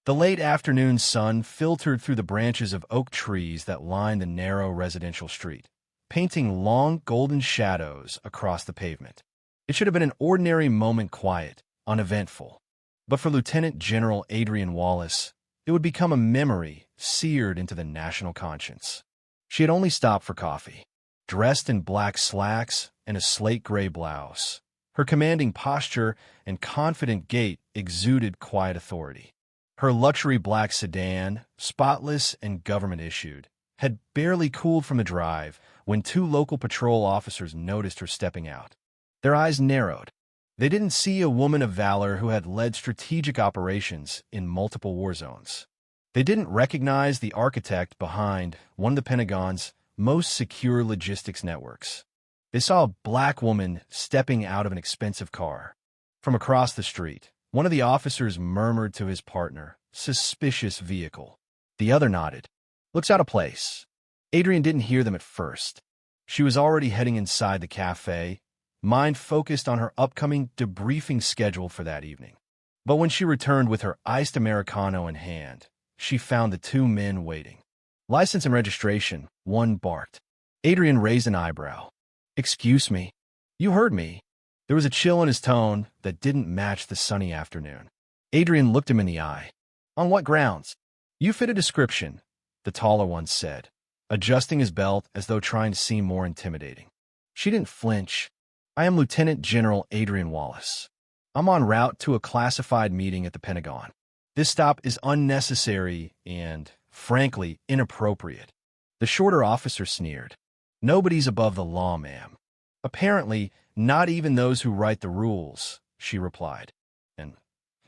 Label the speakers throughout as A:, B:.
A: The late afternoon sun filtered through the branches of oak trees that lined the narrow residential street, painting long golden shadows across the pavement. It should have been an ordinary moment, quiet, uneventful. But for Lieutenant General Adrian Wallace, it would become a memory seared into the national conscience. She had only stopped for coffee, dressed in black slacks and a slate-gray blouse. Her commanding posture and confident gait exuded quiet authority. Her luxury black sedan, spotless and government-issued, had barely cooled from the drive when two local patrol officers noticed her stepping out. Their eyes narrowed. They didn't see a woman of valor who had led strategic operations in multiple war zones. They didn't recognize the architect behind one of the Pentagon's most secure logistics networks. They saw a black woman stepping out of an expensive car. From across the street, one of the officers murmured to his partner, "Suspicious vehicle." The other nodded. "Looks out of place." Adrian didn't hear them at first. She was already heading inside the cafe, mind focused on her upcoming debriefing schedule for that evening. But when she returned with her iced Americano in hand, she found the two men waiting. "License and registration," one barked. Adrian raised an eyebrow. "Excuse me." "You heard me." There was a chill in his tone that didn't match the sunny afternoon. Adrian looked him in the eye. "On what grounds?" "You fit a description," the taller one said, adjusting his belt as though trying to seem more intimidating. She didn't flinch. "I am Lieutenant General Adrian Wallace. I'm en route to a classified meeting at the Pentagon. This stop is unnecessary and, frankly, inappropriate." The shorter officer sneered. "Nobody's above the law, ma'am." "Apparently, not even those who write the rules," she replied. And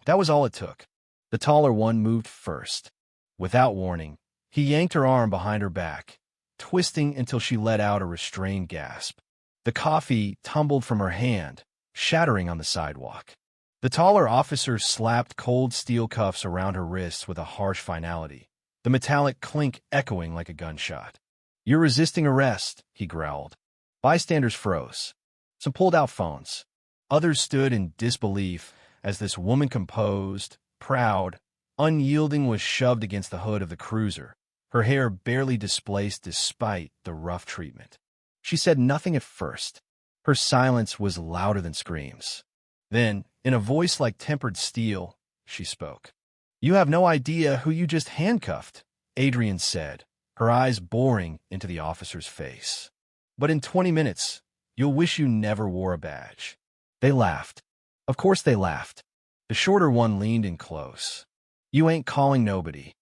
A: that was all it took. The taller one moved first. Without warning, he yanked her arm behind her back, twisting until she let out a restrained gasp. The coffee tumbled from her hand, shattering on the sidewalk. The taller officer slapped cold steel cuffs around her wrists with a harsh finality, the metallic clink echoing like a gunshot. "You're resisting arrest," he growled. Bystanders froze. Some pulled out phones. Others stood in disbelief as this woman, composed, proud, unyielding, was shoved against the hood of the cruiser, her hair barely displaced despite the rough treatment. She said nothing at first. Her silence was louder than screams. Then, in a voice like tempered steel, she spoke. "You have no idea who you just handcuffed," Adrian said, her eyes boring into the officer's face. "But in 20 minutes, you'll wish you never wore a badge." They laughed. Of course they laughed. The shorter one leaned in close. "You ain't calling nobody."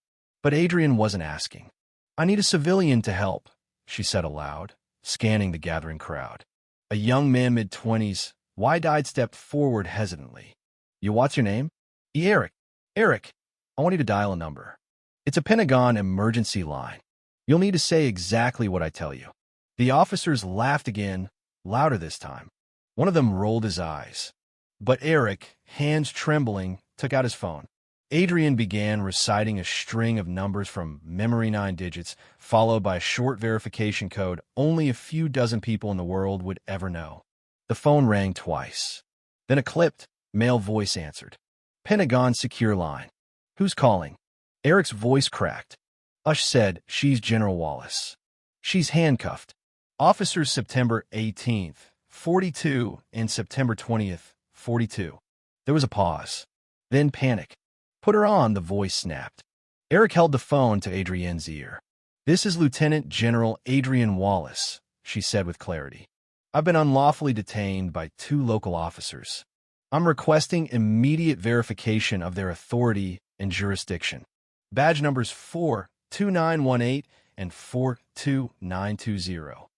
A: But Adrian wasn't asking. "I need a civilian to help," she said aloud, scanning the gathering crowd. A young man, mid-20s, wide-eyed, stepped forward hesitantly. What's your name?" "Eric." "Eric, I want you to dial a number. It's a Pentagon emergency line. You'll need to say exactly what I tell you." The officers laughed again, louder this time. One of them rolled his eyes. But Eric, hands trembling, took out his phone. Adrian began reciting a string of numbers from memory, 9 digits, followed by a short verification code only a few dozen people in the world would ever know. The phone rang twice. Then a clipped, male voice answered. "Pentagon secure line." "Who's calling?" Eric's voice cracked. Ush said, "She's General Wallace. She's handcuffed." Officers September 18th, 42, and September 20th, 42. There was a pause. Then panic. "Put her on," the voice snapped. Eric held the phone to Adrienne's ear. "This is Lieutenant General Adrian Wallace," she said with clarity. "I've been unlawfully detained by 2 local officers. I'm requesting immediate verification of their authority and jurisdiction. Badge numbers 42918 and 42920.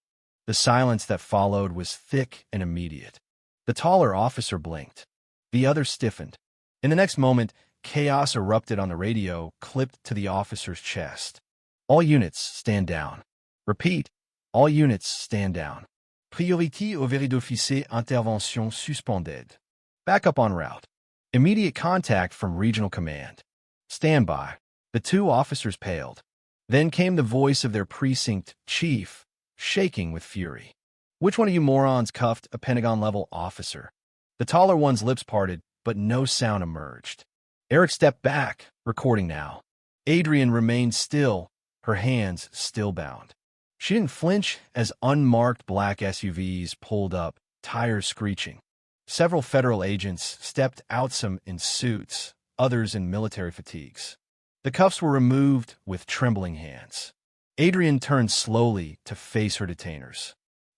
A: The silence that followed was thick and immediate. The taller officer blinked. The other stiffened. In the next moment, chaos erupted on the radio, clipped to the officer's chest. "All units, stand down." "Repeat. All units, stand down." "Priorité au verre d'officier, intervention suspended." "Backup en route." "Immediate contact from regional command." "Stand by." The 2 officers paled. Then came the voice of their precinct chief, shaking with fury. "Which one of you morons cuffed a Pentagon-level officer?" The taller one's lips parted, but no sound emerged. Eric stepped back, recording now. Adrian remained still, her hands still bound. She didn't flinch as unmarked black SUVs pulled up, tires screeching. Several federal agents stepped out, some in suits, others in military fatigues. The cuffs were removed with trembling hands. Adrian turned slowly to face her detainers.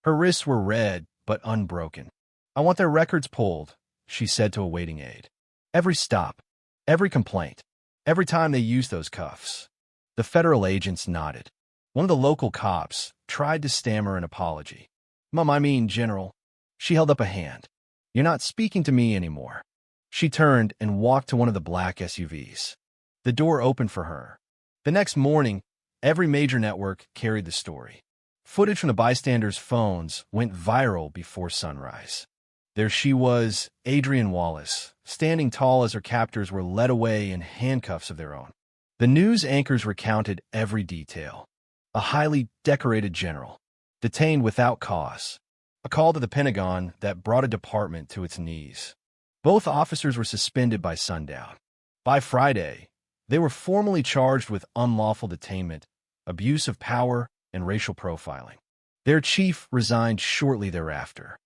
A: Her wrists were red but unbroken. "I want their records pulled," she said to a waiting aide. "Every stop, every complaint, every time they used those cuffs." The federal agents nodded. One of the local cops tried to stammer an apology. I mean, General." She held up a hand. "You're not speaking to me anymore." She turned and walked to one of the black SUVs. The door opened for her. The next morning, every major network carried the story. Footage from the bystanders' phones went viral before sunrise. There she was, Adrian Wallace, standing tall as her captors were led away in handcuffs of their own. The news anchors recounted every detail. A highly decorated general, detained without cause. A call to the Pentagon that brought a department to its knees. Both officers were suspended by sundown. By Friday, they were formally charged with unlawful detainment, abuse of power, and racial profiling. Their chief resigned shortly thereafter.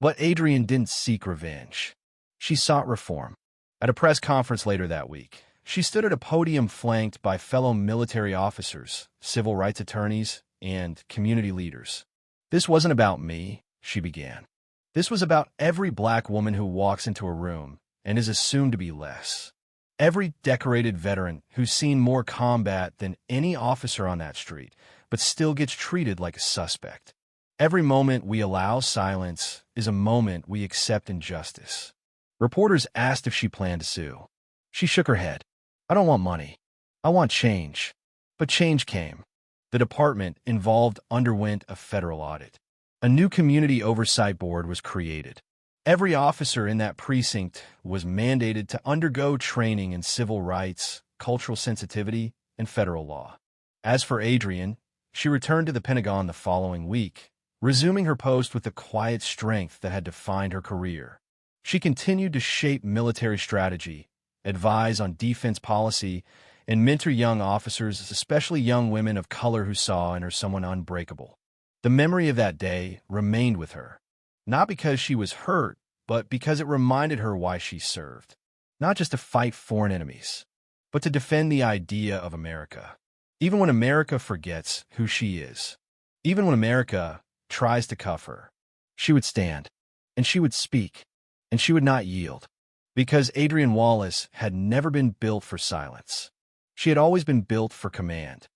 A: But Adrian didn't seek revenge. She sought reform. At a press conference later that week, she stood at a podium flanked by fellow military officers, civil rights attorneys, and community leaders. "This wasn't about me," she began. "This was about every black woman who walks into a room and is assumed to be less. Every decorated veteran who's seen more combat than any officer on that street, but still gets treated like a suspect. Every moment we allow silence is a moment we accept injustice." Reporters asked if she planned to sue. She shook her head. "I don't want money. I want change." But change came. The department involved underwent a federal audit. A new community oversight board was created. Every officer in that precinct was mandated to undergo training in civil rights, cultural sensitivity, and federal law. As for Adrian, she returned to the Pentagon the following week, resuming her post with the quiet strength that had defined her career. She continued to shape military strategy, advise on defense policy, and mentor young officers, especially young women of color who saw in her someone unbreakable. The memory of that day remained with her. Not because she was hurt, but because it reminded her why she served. Not just to fight foreign enemies, but to defend the idea of America. Even when America forgets who she is. Even when America tries to cuff her. She would stand, and she would speak, and she would not yield. Because Adrian Wallace had never been built for silence. She had always been built for command.